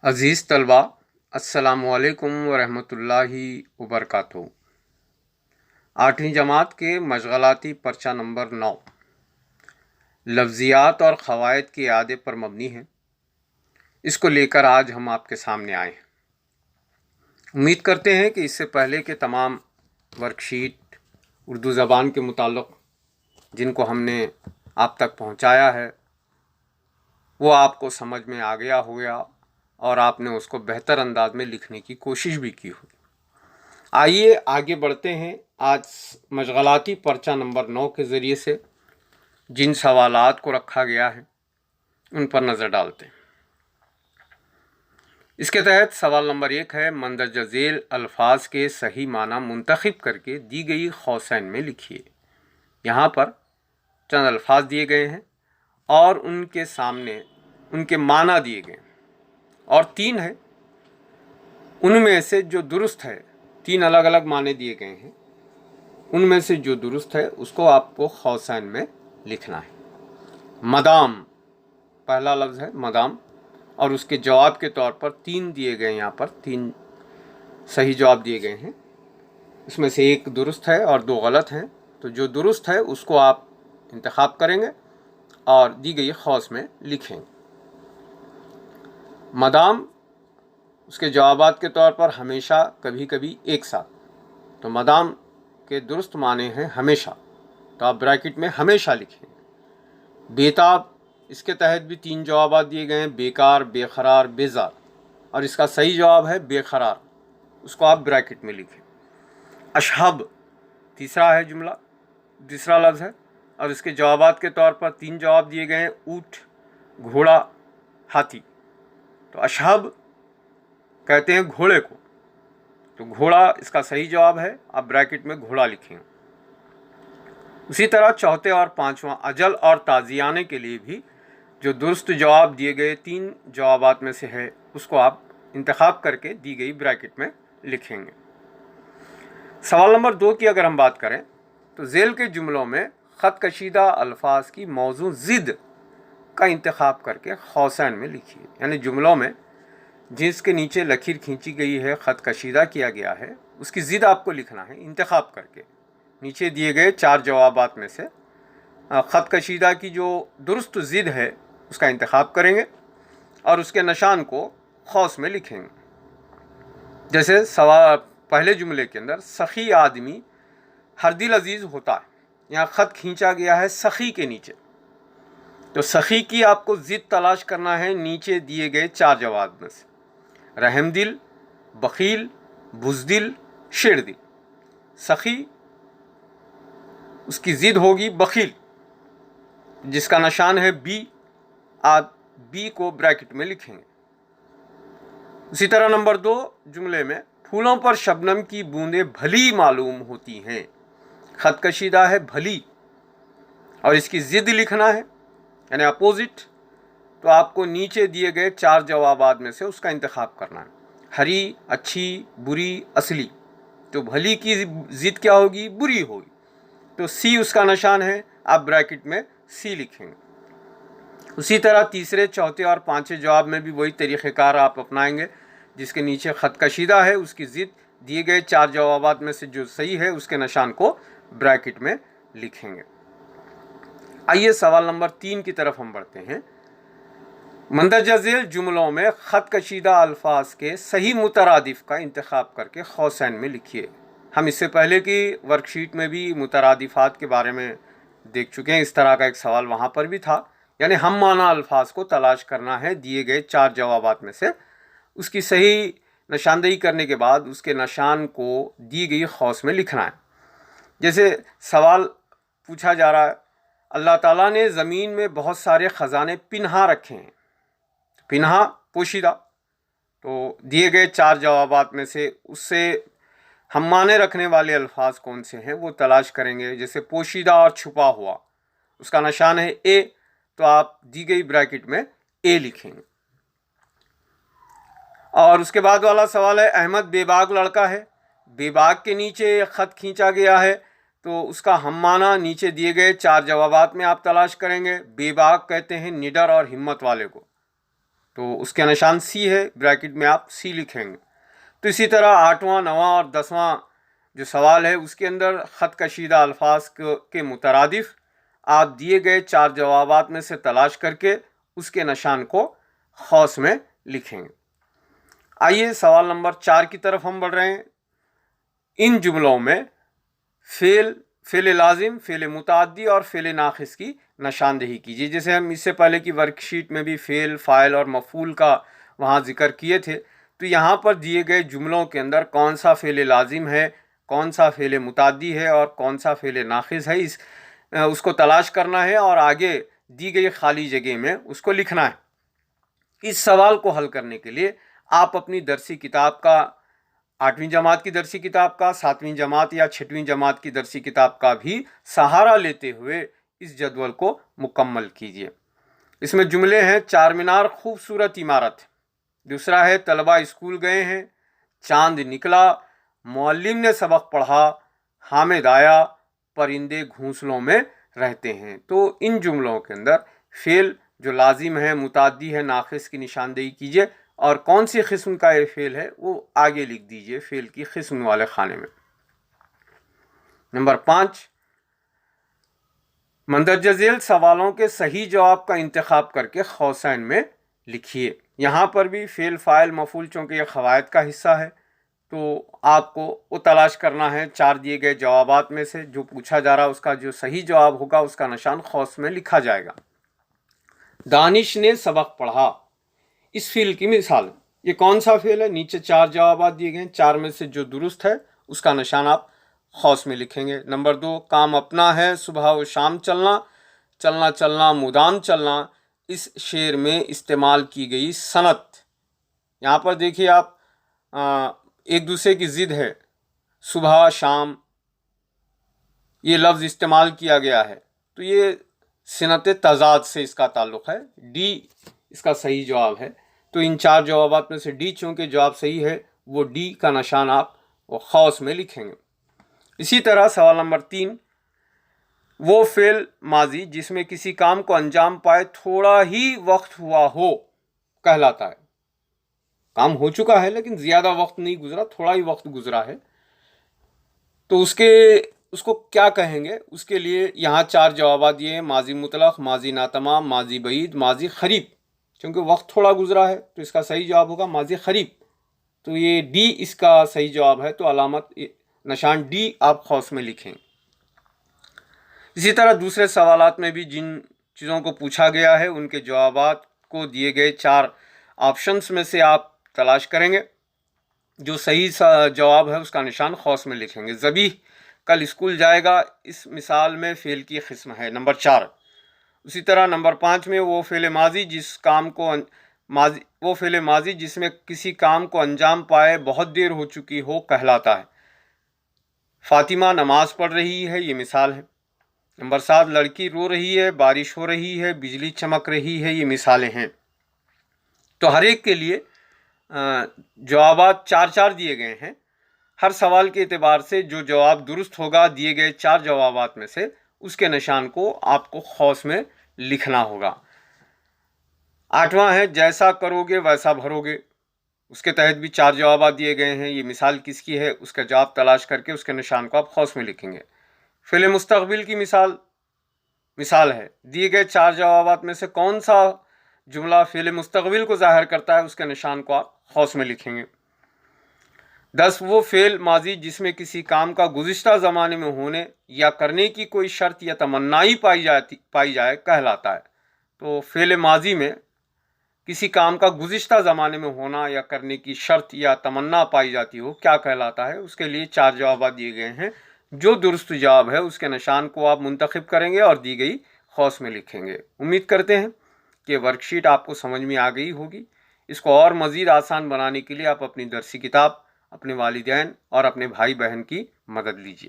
عزیز طلبہ، السلام علیکم ورحمۃ اللہ وبرکاتہ۔ 8ویں جماعت کے مشغلاتی پرچہ نمبر 9 لفظیات اور قواعد کے اعادے پر مبنی ہے۔ اس کو لے کر آج ہم آپ کے سامنے آئے ہیں۔ امید کرتے ہیں کہ اس سے پہلے کے تمام ورک شیٹ اردو زبان کے متعلق جن کو ہم نے آپ تک پہنچایا ہے وہ آپ کو سمجھ میں آ گیا ہوگا اور آپ نے اس کو بہتر انداز میں لکھنے کی کوشش بھی کی ہوگی۔ آئیے آگے بڑھتے ہیں۔ آج مشغلاتی پرچہ نمبر 9 کے ذریعے سے جن سوالات کو رکھا گیا ہے ان پر نظر ڈالتے ہیں۔ اس کے تحت سوال نمبر 1 ہے، مندرجہ ذیل الفاظ کے صحیح معنی منتخب کر کے دی گئی قوسین میں لکھیے۔ یہاں پر چند الفاظ دیے گئے ہیں اور ان کے سامنے ان کے معنی دیے گئے ہیں اور 3 ہے، ان میں سے جو درست ہے، 3 الگ الگ معنی دیے گئے ہیں، ان میں سے جو درست ہے اس کو آپ کو قوسین میں لکھنا ہے۔ مدام پہلا لفظ ہے، مدام، اور اس کے جواب کے طور پر 3 دیے گئے، یہاں پر 3 صحیح جواب دیے گئے ہیں، اس میں سے ایک درست ہے اور 2 غلط ہیں، تو جو درست ہے اس کو آپ انتخاب کریں گے اور دی گئی قوس میں لکھیں گے۔ مدام اس کے جوابات کے طور پر ہمیشہ، کبھی کبھی، ایک ساتھ، تو مدام کے درست معنی ہیں ہمیشہ، تو آپ بریکٹ میں ہمیشہ لکھیں۔ بیتاب، اس کے تحت بھی 3 جوابات دیے گئے ہیں، بیکار، بے قرار، بیزار، اور اس کا صحیح جواب ہے بے قرار، اس کو آپ بریکٹ میں لکھیں۔ اشہب تیسرا ہے جملہ، تیسرا لفظ ہے اور اس کے جوابات کے طور پر 3 جواب دیے گئے ہیں، اونٹ، گھوڑا، ہاتھی، تو اشہب کہتے ہیں گھوڑے کو، تو گھوڑا اس کا صحیح جواب ہے، آپ بریکٹ میں گھوڑا لکھیں۔ اسی طرح چوتھے اور 5واں اجل اور تازیانے کے لیے بھی جو درست جواب دیے گئے 3 جوابات میں سے ہے اس کو آپ انتخاب کر کے دی گئی بریکٹ میں لکھیں گے۔ سوال نمبر 2 کی اگر ہم بات کریں تو ذیل کے جملوں میں خط کشیدہ الفاظ کی موضوع ضد کا انتخاب کر کے قوسین میں لکھیے، یعنی جملوں میں جس کے نیچے لکیر کھینچی گئی ہے، خط کشیدہ کیا گیا ہے، اس کی ضد آپ کو لکھنا ہے انتخاب کر کے۔ نیچے دیے گئے 4 جوابات میں سے خط کشیدہ کی جو درست ضد ہے اس کا انتخاب کریں گے اور اس کے نشان کو قوس میں لکھیں گے۔ جیسے پہلے جملے کے اندر سخی آدمی ہر دل عزیز ہوتا ہے، یہاں خط کھینچا گیا ہے سخی کے نیچے، تو سخی کی آپ کو ضد تلاش کرنا ہے نیچے دیے گئے 4 جواب میں سے، رحم دل، بخیل، بزدل، شیر دل۔ سخی اس کی ضد ہوگی بخیل، جس کا نشان ہے بی، آپ بی کو بریکٹ میں لکھیں گے۔ اسی طرح نمبر 2 جملے میں پھولوں پر شبنم کی بوندیں بھلی معلوم ہوتی ہیں، خط کشیدہ ہے بھلی اور اس کی ضد لکھنا ہے یعنی اپوزٹ، تو آپ کو نیچے دیے گئے 4 جوابات میں سے اس کا انتخاب کرنا ہے، ہری، اچھی، بری، اصلی، تو بھلی کی ضد کیا ہوگی؟ بری ہوگی، تو سی اس کا نشان ہے، آپ بریکٹ میں سی لکھیں گے۔ اسی طرح تیسرے، چوتھے اور 5ویں جواب میں بھی وہی طریقہ کار آپ اپنائیں گے، جس کے نیچے خط کشیدہ ہے اس کی ضد دیے گئے 4 جوابات میں سے جو صحیح ہے اس کے نشان کو بریکٹ میں لکھیں گے۔ آئیے سوال نمبر 3 کی طرف ہم بڑھتے ہیں۔ مندرجہ ذیل جملوں میں خط کشیدہ الفاظ کے صحیح مترادف کا انتخاب کر کے قوسین میں لکھیے۔ ہم اس سے پہلے کی ورک شیٹ میں بھی مترادفات کے بارے میں دیکھ چکے ہیں، اس طرح کا ایک سوال وہاں پر بھی تھا، یعنی ہم معنی الفاظ کو تلاش کرنا ہے دیے گئے 4 جوابات میں سے، اس کی صحیح نشاندہی کرنے کے بعد اس کے نشان کو دی گئی قوس میں لکھنا ہے۔ جیسے سوال پوچھا جا رہا ہے، اللہ تعالیٰ نے زمین میں بہت سارے خزانے پنہا رکھے ہیں، پنہا پوشیدہ، تو دیے گئے 4 جوابات میں سے اس سے ہم معنی رکھنے والے الفاظ کون سے ہیں وہ تلاش کریں گے۔ جیسے پوشیدہ اور چھپا ہوا، اس کا نشان ہے اے، تو آپ دی گئی بریکٹ میں اے لکھیں گے۔ اور اس کے بعد والا سوال ہے، احمد بے باک لڑکا ہے، بے باک کے نیچے خط کھینچا گیا ہے، تو اس کا ہم معنی نیچے دیے گئے 4 جوابات میں آپ تلاش کریں گے۔ بے باک کہتے ہیں نڈر اور ہمت والے کو، تو اس کا نشان سی ہے، بریکٹ میں آپ سی لکھیں گے۔ تو اسی طرح 8واں 9واں اور 10واں جو سوال ہے اس کے اندر خط کشیدہ الفاظ کے مترادف آپ دیے گئے 4 جوابات میں سے تلاش کر کے اس کے نشان کو قوس میں لکھیں گے۔ آئیے سوال نمبر 4 کی طرف ہم بڑھ رہے ہیں۔ ان جملوں میں فعل لازم، فعل متعدی اور فعل ناقص کی نشاندہی کیجیے۔ جیسے ہم اس سے پہلے کی ورک شیٹ میں بھی فعل، فاعل اور مفعول کا وہاں ذکر کیے تھے، تو یہاں پر دیے گئے جملوں کے اندر کون سا فعل لازم ہے، کون سا فعل متعدی ہے اور کون سا فعل ناقص ہے، اس کو تلاش کرنا ہے اور آگے دی گئی خالی جگہ میں اس کو لکھنا ہے۔ اس سوال کو حل کرنے کے لیے آپ اپنی درسی کتاب کا، 8ویں جماعت کی درسی کتاب کا، 7ویں جماعت یا 6ویں جماعت کی درسی کتاب کا بھی سہارا لیتے ہوئے اس جدول کو مکمل کیجیے۔ اس میں جملے ہیں: 4 مینار خوبصورت عمارت۔ دوسرا ہے طلبہ اسکول گئے ہیں، چاند نکلا، معلم نے سبق پڑھا، حامد آیا، پرندے گھونسلوں میں رہتے ہیں۔ تو ان جملوں کے اندر فعل جو لازم ہے، متعدی ہے، ناقص کی نشاندہی کیجیے اور کون سی قسم کا یہ فعل ہے وہ آگے لکھ دیجیے فعل کی قسم والے خانے میں۔ نمبر 5، مندرجہ ذیل سوالوں کے صحیح جواب کا انتخاب کر کے قوسین میں لکھیے۔ یہاں پر بھی فعل، فاعل، مفعول چونکہ یہ قواعد کا حصہ ہے تو آپ کو وہ تلاش کرنا ہے 4 دیے گئے جوابات میں سے جو پوچھا جا رہا اس کا جو صحیح جواب ہوگا اس کا نشان قوس میں لکھا جائے گا۔ دانش نے سبق پڑھا، اس فعل کی مثال، یہ کون سا فعل ہے؟ نیچے 4 جوابات دیے گئے ہیں، 4 میں سے جو درست ہے اس کا نشان آپ قوس میں لکھیں گے۔ نمبر 2، کام اپنا ہے، صبح و شام چلنا، چلنا چلنا مدام چلنا، اس شعر میں استعمال کی گئی صنعت، یہاں پر دیکھیے آپ ایک دوسرے کی ضد ہے، صبح شام یہ لفظ استعمال کیا گیا ہے تو یہ صنعت تضاد سے اس کا تعلق ہے۔ ڈی اس کا صحیح جواب ہے۔ تو ان 4 جوابات میں سے ڈی چونکہ جواب صحیح ہے وہ ڈی کا نشان آپ وہ قوس میں لکھیں گے۔ اسی طرح سوال نمبر 3، وہ فعل ماضی جس میں کسی کام کو انجام پائے تھوڑا ہی وقت ہوا ہو کہلاتا ہے۔ کام ہو چکا ہے لیکن زیادہ وقت نہیں گزرا، تھوڑا ہی وقت گزرا ہے، تو اس کو کیا کہیں گے؟ اس کے لیے یہاں 4 جوابات دیے ہیں: ماضی مطلق، ماضی ناتمام، ماضی بعید، ماضی قریب۔ چونکہ وقت تھوڑا گزرا ہے تو اس کا صحیح جواب ہوگا ماضی قریب، تو یہ ڈی اس کا صحیح جواب ہے، تو علامت نشان ڈی آپ قوس میں لکھیں۔ اسی طرح دوسرے سوالات میں بھی جن چیزوں کو پوچھا گیا ہے ان کے جوابات کو دیے گئے 4 آپشنز میں سے آپ تلاش کریں گے، جو صحیح جواب ہے اس کا نشان قوس میں لکھیں گے۔ ذبیح کل اسکول جائے گا، اس مثال میں فعل کی قسم ہے، نمبر 4۔ اسی طرح نمبر 5 میں وہ فعل ماضی جس میں کسی کام کو انجام پائے بہت دیر ہو چکی ہو کہلاتا ہے۔ فاطمہ نماز پڑھ رہی ہے، یہ مثال ہے۔ نمبر 7، لڑکی رو رہی ہے، بارش ہو رہی ہے، بجلی چمک رہی ہے، یہ مثالیں ہیں۔ تو ہر ایک کے لیے جوابات 4 دیے گئے ہیں۔ ہر سوال کے اعتبار سے جو جواب درست ہوگا دیے گئے 4 جوابات میں سے اس کے نشان کو آپ کو قوس میں لکھنا ہوگا۔ 8واں ہے جیسا کرو گے ویسا بھرو گے، اس کے تحت بھی 4 جوابات دیے گئے ہیں۔ یہ مثال کس کی ہے؟ اس کا جواب تلاش کر کے اس کے نشان کو آپ قوس میں لکھیں گے۔ فعل مستقبل کی مثال ہے، دیے گئے 4 جوابات میں سے کون سا جملہ فعل مستقبل کو ظاہر کرتا ہے اس کے نشان کو آپ قوس میں لکھیں گے۔ 10، وہ فعل ماضی جس میں کسی کام کا گزشتہ زمانے میں ہونے یا کرنے کی کوئی شرط یا تمنائی پائی جائے کہلاتا ہے۔ تو فعل ماضی میں کسی کام کا گزشتہ زمانے میں ہونا یا کرنے کی شرط یا تمنا پائی جاتی ہو کیا کہلاتا ہے؟ اس کے لیے 4 جوابات دیے گئے ہیں، جو درست جواب ہے اس کے نشان کو آپ منتخب کریں گے اور دی گئی قوس میں لکھیں گے۔ امید کرتے ہیں کہ ورک شیٹ آپ کو سمجھ میں آ گئی ہوگی۔ اس کو اور مزید آسان بنانے کے لیے آپ اپنی درسی کتاب، اپنے والدین اور اپنے بھائی بہن کی مدد لیجیے۔